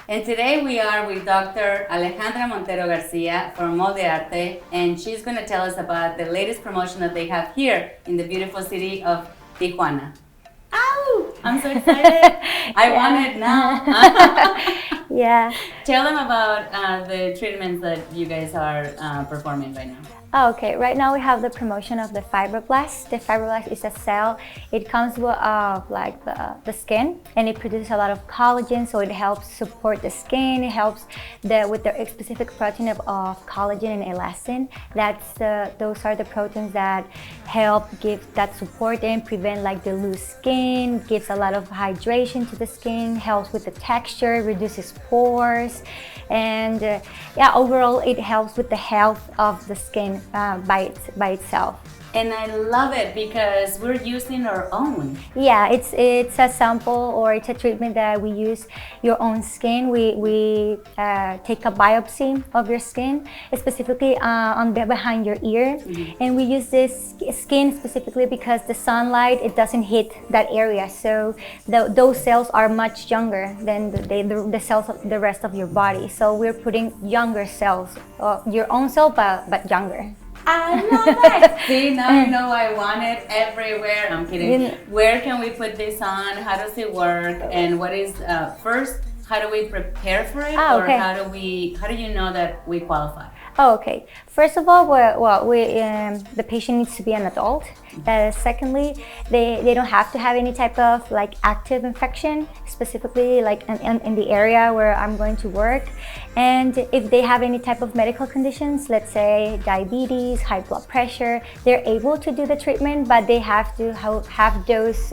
And today we are with Dr. Alejandra Montero Garcia from Molde Arte, and she's going to tell us about the latest promotion that they have here in the beautiful city of Tijuana. Ow! I'm so excited. I want it now. Yeah. Tell them about the treatments that you guys are performing right now. Oh, okay, right now we have the promotion of the fibroblast. The fibroblast is a cell. It comes with like the skin, and it produces a lot of collagen, so it helps support the skin. It helps with the specific protein of collagen and elastin. Those are the proteins that help give that support and prevent like the loose skin, gives a lot of hydration to the skin, helps with the texture, reduces pores, and yeah, overall it helps with the health of the skin by itself. And I love it because we're using our own. Yeah, it's a sample, or it's a treatment that we use your own skin. We take a biopsy of your skin, specifically behind your ear, and we use this skin specifically because the sunlight, it doesn't hit that area. So those cells are much younger than the cells of the rest of your body. So we're putting younger cells, your own cell, but younger. I love it. See, now you know I want it everywhere. I'm kidding. Where can we put this on? How does it work? And what is first? How do we prepare for it, or how do you know that we qualify? Oh, okay. First of all, the patient needs to be an adult. Secondly, they don't have to have any type of like active infection, specifically like in the area where I'm going to work. And if they have any type of medical conditions, let's say diabetes, high blood pressure, they're able to do the treatment, but they have to have those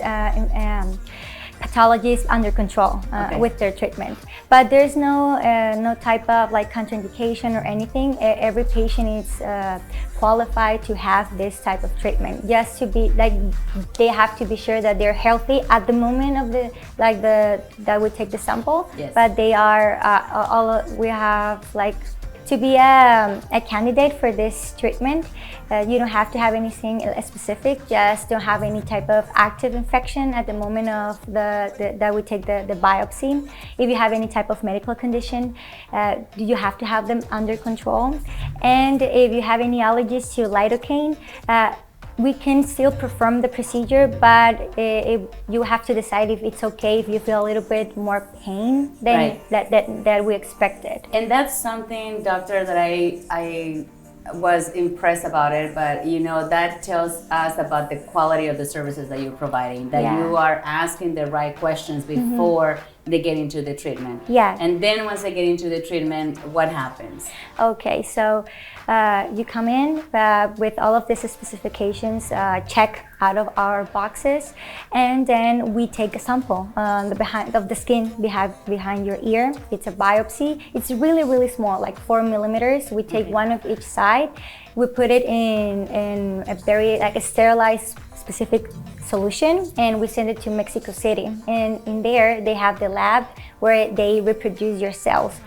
pathologies under control with their treatment. But there's no type of like contraindication or anything. Every patient is qualified to have this type of treatment. Just to be like, they have to be sure that they're healthy at the moment of that we take the sample. Yes. But they are we have like, to be a candidate for this treatment, you don't have to have anything specific. Just don't have any type of active infection at the moment of that we take the biopsy. If you have any type of medical condition, you have to have them under control. And if you have any allergies to lidocaine, we can still perform the procedure, but you have to decide if it's okay if you feel a little bit more pain than that we expected. And that's something, doctor, that I was impressed about it, but you know, that tells us about the quality of the services that you're providing, that you are asking the right questions before they get into the treatment. Yeah. And then once they get into the treatment, what happens? Okay, so you come in with all of these specifications, check out of our boxes, and then we take a sample of the skin behind your ear. It's a biopsy. It's really, really small, like 4 millimeters. We take one of each side. We put it in a very like a sterilized specific solution, and we send it to Mexico City. And in there, they have the lab where they reproduce your cells.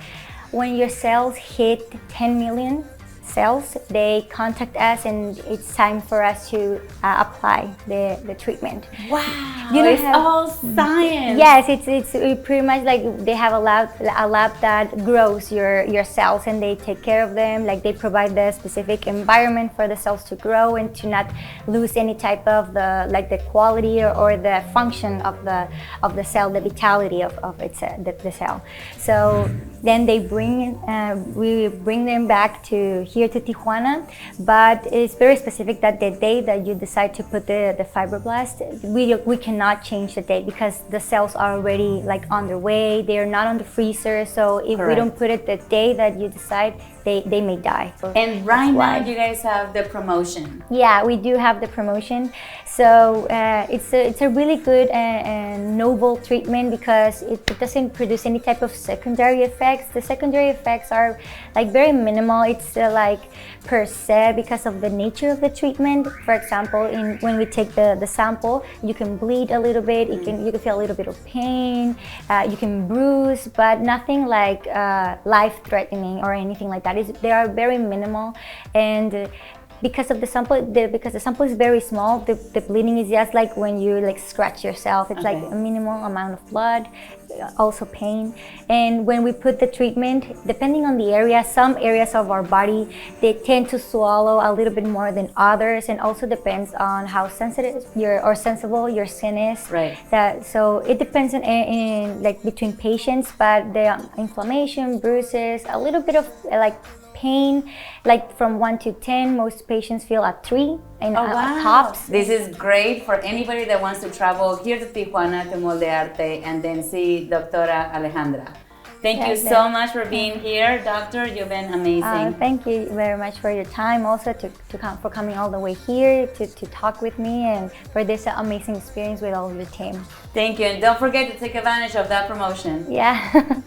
When your cells hit 10 million cells, they contact us, and it's time for us to apply the treatment. Wow, it's all science. Yes, it's pretty much like they have a lab that grows your cells, and they take care of them. Like they provide the specific environment for the cells to grow and to not lose any type of the quality or the function of the cell, the vitality of the cell. So then we bring them back to here to Tijuana, but it's very specific that the day that you decide to put the fibroblast, we cannot change the date because the cells are already like on their way. They are not on the freezer, so if we don't put it the day that you decide, they may die. And right now you guys have the promotion. Yeah, we do have the promotion. So it's a really good and novel treatment because it doesn't produce any type of secondary effects. The secondary effects are like very minimal. It's like per se because of the nature of the treatment. For example, when we take the sample, you can bleed a little bit. You can feel a little bit of pain. You can bruise, but nothing like life-threatening or anything like that. They are very minimal, and because of the sample, because the sample is very small, the bleeding is just like when you like scratch yourself. It's like a minimal amount of blood, also pain. And when we put the treatment, depending on the area, some areas of our body, they tend to swallow a little bit more than others, and also depends on how sensitive or sensible your skin is. Right. So it depends in like between patients, but the inflammation, bruises, a little bit of like pain, like from 1 to 10, most patients feel at 3 and tops. This is great for anybody that wants to travel here to Tijuana to Molde Arte and then see Doctora Alejandra. Thank you so much for being here, Doctor. You've been amazing. Thank you very much for your time, also for coming all the way here to talk with me, and for this amazing experience with all your team. Thank you, and don't forget to take advantage of that promotion. Yeah.